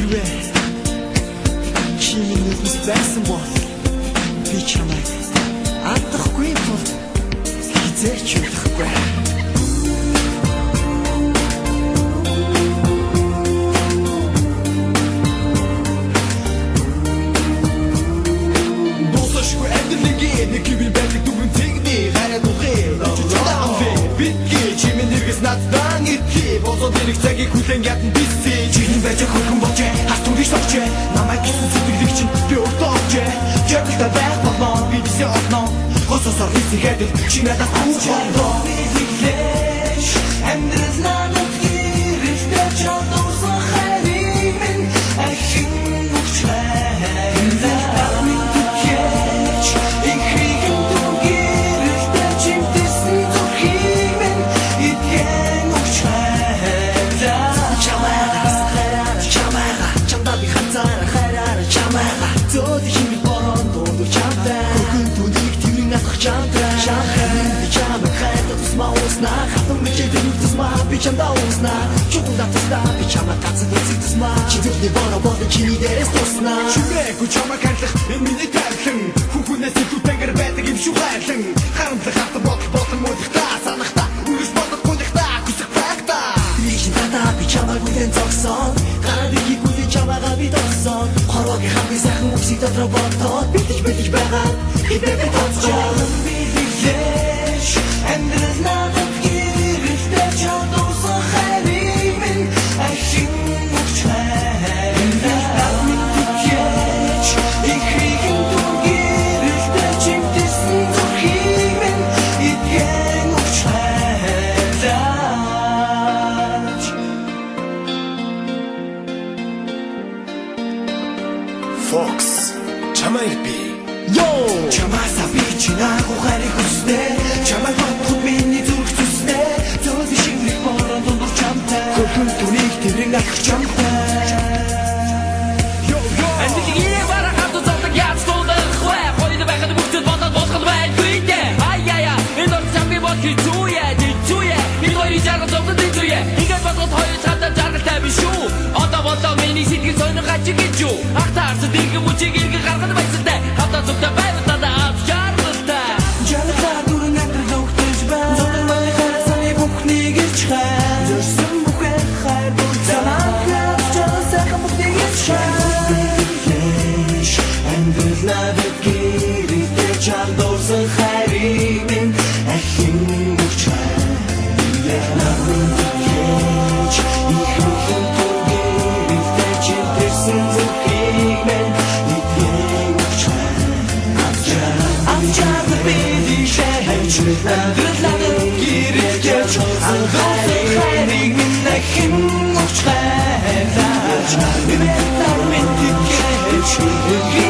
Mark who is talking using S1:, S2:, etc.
S1: Хэрвээ чиний нүднээс байсан бол би чамайг алдахгүй тул хизээч удахгүй. Босошгүй амьдралын нэг хэвээр байдаг дүгэн тэгний хараад ухээ битгий чимээ нэргэс надад итгэе босоод ирэх цагийг хүлээн ядна бисээ чихэн байж хөргөн болжээ хатуурыг согчээ намайг гисэн сэтгэлийг чинь би өртөөжээ жагта байх болно би бисээ олно хососоор бисгээд чи надад хүч болдоо биглэж амьдрал надад гэрэлтэй чадсан хайрын минь ахин нүчээ Бичамда усна, чугунда тусна, бичама тацсан үзэгдэсма. Чидүрний бороо болон чиний дээрээс тусна. Чүрээгүй чамаа хайрлах, энэ миний тайлхан. Хүүхнээс илүүтэйгэр байдаг юм шүү хайрлан. Харамтлах хатан болон муудахтаа санахтаа. Үргэлж бодохгүйдахтаа, хүсэх байхтаа. Бишин татаа бичамаа гүдэн зогсон. Гараад ихгүй чамаагаа би тогсон. Хороогийн хамгийн сайхан үгсийг дотроо бодоод битэж байгаа. Хибэвэ тоцгоо. Биглэж, амьдрал надад
S2: Fox, чамайг би
S1: чамаасаа би чинааг ухаарыг хүснэ чамайг бодход миний зүрх зүснэ зөөлөн шингэх бороо дундуур чамтай хөрхөн түнийг тэрэн алах чамтай
S3: Андилгие барах хатуу зовдаг яц тулдах вэ Хойд байхад бүгд бодоод босгол байлгүй дээ Аяя энэ орч чамгийн бод хизүүе энэ хоёрын жаргал зовдод хизүүе ингээд бодоод хоёр цаадаа жаргалтай биш шүү Одоо миний сэтгэл сонир гачиг гэж юу Ах таарсан дэргэн мөчийг иргэн гаргад байсантай хатаа зүгтээ байвтаа авч жаргалтай
S1: Жаргалтай дүрэн амьдрал өгтөж байна Зовдон маны харасаны бүхнийг ирч хай Зөрсөн бүхэн хайр бүр замаагаар чанаа сайхан бүхнийг ирч хай Биглэж амьдрал надад гэрэлтэй чандуурсан хайрыг минь ахин өгч хай Намын биглэж ихэнхэн түргэрэлтэй чимтэрсэн зүрхийг минь идгэн өгч хай Амчаад бидишээ амьдрал надад гэрэлтэй чандуурсан хайрыг минь ахин өгч хай Бимэтар минь идгэн